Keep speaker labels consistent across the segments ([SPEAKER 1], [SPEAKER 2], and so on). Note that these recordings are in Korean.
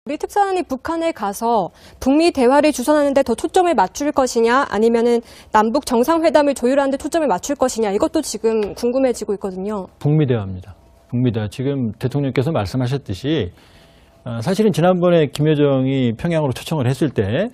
[SPEAKER 1] 우리 특사단이 북한에 가서 북미 대화를 주선하는 데 더 초점을 맞출 것이냐 아니면은 남북 정상회담을 조율하는 데 초점을 맞출 것이냐 이것도 지금 궁금해지고 있거든요.
[SPEAKER 2] 북미 대화입니다. 북미 대화. 지금 대통령께서 말씀하셨듯이 사실은 지난번에 김여정이 평양으로 초청을 했을 때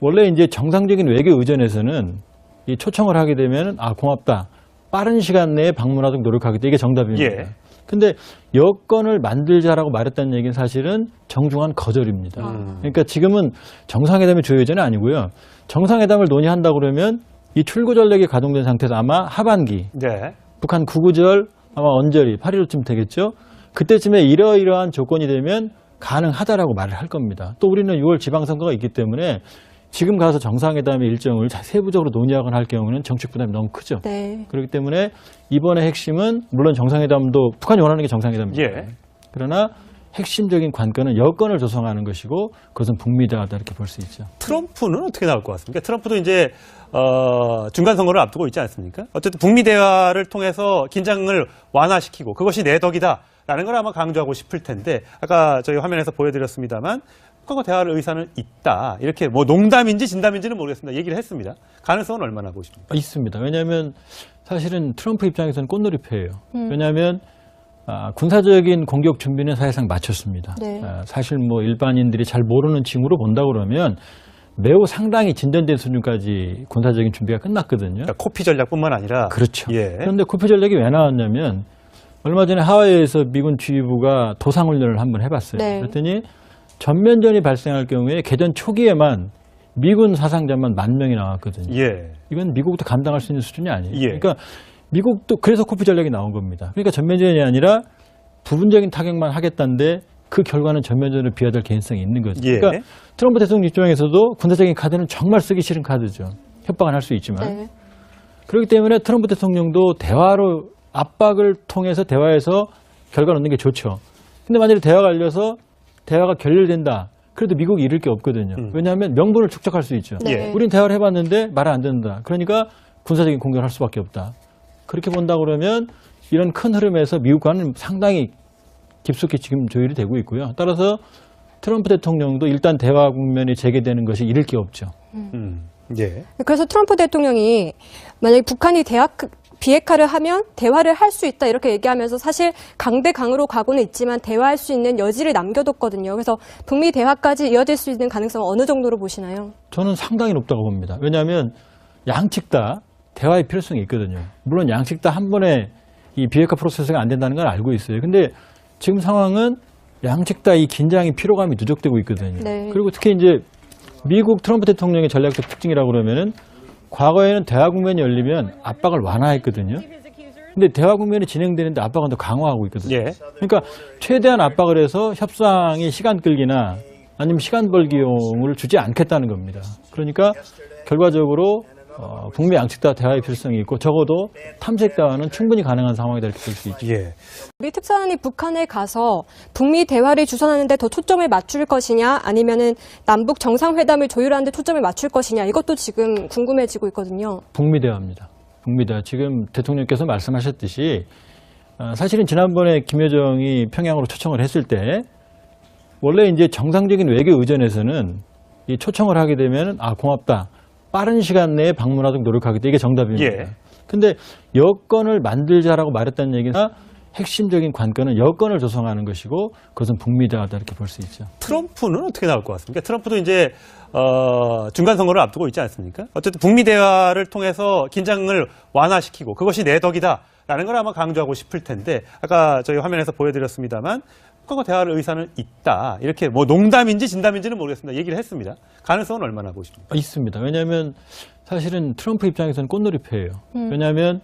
[SPEAKER 2] 원래 이제 정상적인 외교 의전에서는 이 초청을 하게 되면 고맙다. 빠른 시간 내에 방문하도록 노력하겠다. 이게 정답입니다.
[SPEAKER 3] 예.
[SPEAKER 2] 근데 여건을 만들자라고 말했다는 얘기는 사실은 정중한 거절입니다. 그러니까 지금은 정상회담의 조여전이 아니고요. 정상회담을 논의한다고 그러면 이 출구 전략이 가동된 상태에서 아마 하반기
[SPEAKER 3] 네.
[SPEAKER 2] 북한 구구절 아마 언저리 8.15쯤 되겠죠. 그때쯤에 이러이러한 조건이 되면 가능하다라고 말을 할 겁니다. 또 우리는 6월 지방선거가 있기 때문에 지금 가서 정상회담의 일정을 세부적으로 논의하거나 할 경우는 정책 부담이 너무 크죠.
[SPEAKER 1] 네.
[SPEAKER 2] 그렇기 때문에 이번의 핵심은 물론 정상회담도 북한이 원하는 게 정상회담입니다.
[SPEAKER 3] 예.
[SPEAKER 2] 그러나 핵심적인 관건은 여건을 조성하는 것이고 그것은 북미 대화다 이렇게 볼 수 있죠.
[SPEAKER 3] 트럼프는 어떻게 나올 것 같습니까? 트럼프도 이제 중간 선거를 앞두고 있지 않습니까? 어쨌든 북미 대화를 통해서 긴장을 완화시키고 그것이 내 덕이다라는 걸 아마 강조하고 싶을 텐데 아까 저희 화면에서 보여드렸습니다만 북한과 대화할 의사는 있다. 이렇게 뭐 농담인지 진담인지는 모르겠습니다. 얘기를 했습니다. 가능성은 얼마나 보십니까?
[SPEAKER 2] 있습니다. 왜냐하면 사실은 트럼프 입장에서는 꽃놀이패예요. 왜냐하면 군사적인 공격 준비는 사실상 마쳤습니다.
[SPEAKER 1] 네.
[SPEAKER 2] 사실 뭐 일반인들이 잘 모르는 징후로 본다 그러면 매우 상당히 진전된 수준까지 군사적인 준비가 끝났거든요.
[SPEAKER 3] 그러니까 코피 전략뿐만 아니라
[SPEAKER 2] 그렇죠.
[SPEAKER 3] 예.
[SPEAKER 2] 그런데 코피 전략이 왜 나왔냐면 얼마 전에 하와이에서 미군 지휘부가 도상훈련을 한번 해봤어요.
[SPEAKER 1] 네.
[SPEAKER 2] 그랬더니 전면전이 발생할 경우에 개전 초기에만 미군 사상자만 10,000명이 나왔거든요.
[SPEAKER 3] 예.
[SPEAKER 2] 이건 미국도 감당할 수 있는 수준이 아니에요.
[SPEAKER 3] 예.
[SPEAKER 2] 그러니까 미국도 그래서 코피 전략이 나온 겁니다. 그러니까 전면전이 아니라 부분적인 타격만 하겠다는데 그 결과는 전면전을 비화될 개연성이 있는 거죠.
[SPEAKER 3] 예.
[SPEAKER 2] 그러니까 트럼프 대통령 입장에서도 군사적인 카드는 정말 쓰기 싫은 카드죠. 협박은 할 수 있지만.
[SPEAKER 1] 네.
[SPEAKER 2] 그렇기 때문에 트럼프 대통령도 대화로 압박을 통해서 대화에서 결과를 얻는 게 좋죠. 근데 만약에 대화가 열려서 대화가 결렬된다. 그래도 미국이 잃을 게 없거든요. 왜냐하면 명분을 축적할 수 있죠.
[SPEAKER 1] 네.
[SPEAKER 2] 우린 대화를 해봤는데 말을 안 듣는다. 그러니까 군사적인 공격을 할 수밖에 없다. 그렇게 본다 그러면 이런 큰 흐름에서 미국과는 상당히 깊숙이 지금 조율이 되고 있고요. 따라서 트럼프 대통령도 일단 대화 국면이 재개되는 것이 잃을 게 없죠.
[SPEAKER 3] 예.
[SPEAKER 1] 그래서 트럼프 대통령이 만약에 북한이 비핵화를 하면 대화를 할 수 있다 이렇게 얘기하면서 사실 강대강으로 가고는 있지만 대화할 수 있는 여지를 남겨뒀거든요. 그래서 북미 대화까지 이어질 수 있는 가능성은 어느 정도로 보시나요?
[SPEAKER 2] 저는 상당히 높다고 봅니다. 왜냐하면 양측 다 대화의 필요성이 있거든요. 물론 양측 다 한 번에 이 비핵화 프로세스가 안 된다는 걸 알고 있어요. 근데 지금 상황은 양측 다 이 긴장이 피로감이 누적되고 있거든요.
[SPEAKER 1] 네.
[SPEAKER 2] 그리고 특히 이제 미국 트럼프 대통령의 전략적 특징이라고 그러면은 과거에는 대화 국면이 열리면 압박을 완화했거든요. 근데 대화 국면이 진행되는데 압박은 더 강화하고 있거든요.
[SPEAKER 3] 예.
[SPEAKER 2] 그러니까 최대한 압박을 해서 협상이 시간 끌기나 아니면 시간 벌기용을 주지 않겠다는 겁니다. 그러니까 결과적으로 북미 양측 다 대화의 필요성이 있고 적어도 탐색 대화는 충분히 가능한 상황이다 이렇게 볼 수 있죠.
[SPEAKER 3] 예.
[SPEAKER 1] 우리 특사단이 북한에 가서 북미 대화를 주선하는 데 더 초점을 맞출 것이냐 아니면은 남북 정상회담을 조율하는 데 초점을 맞출 것이냐 이것도 지금 궁금해지고 있거든요.
[SPEAKER 2] 북미 대화입니다. 북미 대화. 지금 대통령께서 말씀하셨듯이 사실은 지난번에 김여정이 평양으로 초청을 했을 때 원래 이제 정상적인 외교 의전에서는 이 초청을 하게 되면 고맙다. 빠른 시간 내에 방문하도록 노력하겠다. 이게 정답입니다.
[SPEAKER 3] 예.
[SPEAKER 2] 근데 여건을 만들자라고 말했다는 얘기는 핵심적인 관건은 여건을 조성하는 것이고 그것은 북미 대화다 이렇게 볼 수 있죠.
[SPEAKER 3] 트럼프는 어떻게 나올 것 같습니까? 트럼프도 이제 중간 선거를 앞두고 있지 않습니까? 어쨌든 북미 대화를 통해서 긴장을 완화시키고 그것이 내 덕이다라는 걸 아마 강조하고 싶을 텐데 아까 저희 화면에서 보여드렸습니다만 북한과 대화할 의사는 있다. 이렇게 뭐 농담인지 진담인지는 모르겠습니다. 얘기를 했습니다. 가능성은 얼마나 보십니까?
[SPEAKER 2] 있습니다. 왜냐하면 사실은 트럼프 입장에서는 꽃놀이패예요. 왜냐하면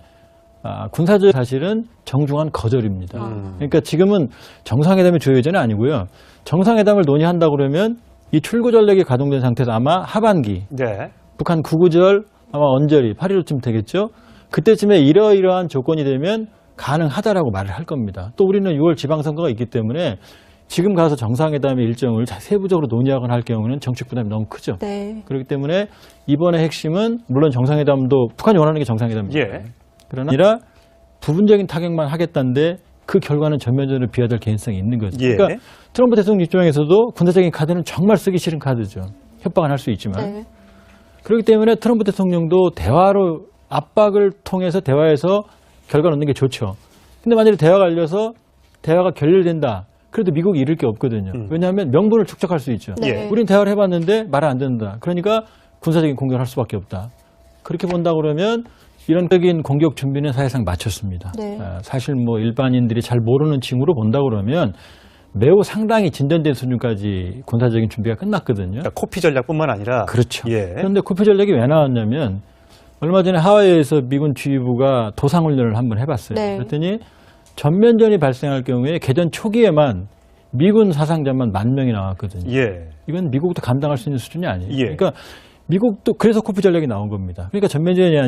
[SPEAKER 2] 군사적 사실은 정중한 거절입니다. 그러니까 지금은 정상회담의 조여전이 아니고요. 정상회담을 논의한다고 그러면 이 출구 전략이 가동된 상태에서 아마 하반기
[SPEAKER 3] 네.
[SPEAKER 2] 북한 구구절 아마 언저리 8.15쯤 되겠죠. 그때쯤에 이러이러한 조건이 되면 가능하다라고 말을 할 겁니다. 또 우리는 6월 지방선거가 있기 때문에 지금 가서 정상회담의 일정을 세부적으로 논의하거나 할 경우는 정책 부담이 너무 크죠.
[SPEAKER 1] 네.
[SPEAKER 2] 그렇기 때문에 이번의 핵심은 물론 정상회담도 북한이 원하는 게 정상회담입니다.
[SPEAKER 3] 예.
[SPEAKER 2] 그러나 아니라 부분적인 타격만 하겠다는데 그 결과는 전면전으로 비화될 개연성이 있는 거죠.
[SPEAKER 3] 예.
[SPEAKER 2] 그러니까 트럼프 대통령 입장에서도 군사적인 카드는 정말 쓰기 싫은 카드죠. 협박은 할 수 있지만.
[SPEAKER 1] 네.
[SPEAKER 2] 그렇기 때문에 트럼프 대통령도 대화로 압박을 통해서 대화에서 결과를 얻는 게 좋죠. 근데 만약에 대화가 열려서 대화가 결렬된다. 그래도 미국이 잃을 게 없거든요. 왜냐하면 명분을 축적할 수 있죠.
[SPEAKER 1] 네.
[SPEAKER 2] 우린 대화를 해봤는데 말을 안 듣는다. 그러니까 군사적인 공격을 할 수밖에 없다. 그렇게 본다 그러면 이런적인 공격 준비는 사실상 마쳤습니다.
[SPEAKER 1] 네.
[SPEAKER 2] 사실 뭐 일반인들이 잘 모르는 징후로 본다 그러면 매우 상당히 진전된 수준까지 군사적인 준비가 끝났거든요.
[SPEAKER 3] 그러니까 코피 전략뿐만 아니라
[SPEAKER 2] 그렇죠.
[SPEAKER 3] 예.
[SPEAKER 2] 그런데 쿠페 전략이 왜 나왔냐면 얼마 전에 하와이에서 미군 지휘부가 도상훈련을 한번 해봤어요.
[SPEAKER 1] 네.
[SPEAKER 2] 그랬더니 전면전이 발생할 경우에 개전 초기에만 미군 사상자만 10,000명이 나왔거든요.
[SPEAKER 3] 예.
[SPEAKER 2] 이건 미국도 감당할 수 있는 수준이 아니에요.
[SPEAKER 3] 예.
[SPEAKER 2] 그러니까 미국도 그래서 쿠페 전략이 나온 겁니다. 그러니까 전면전이 아니라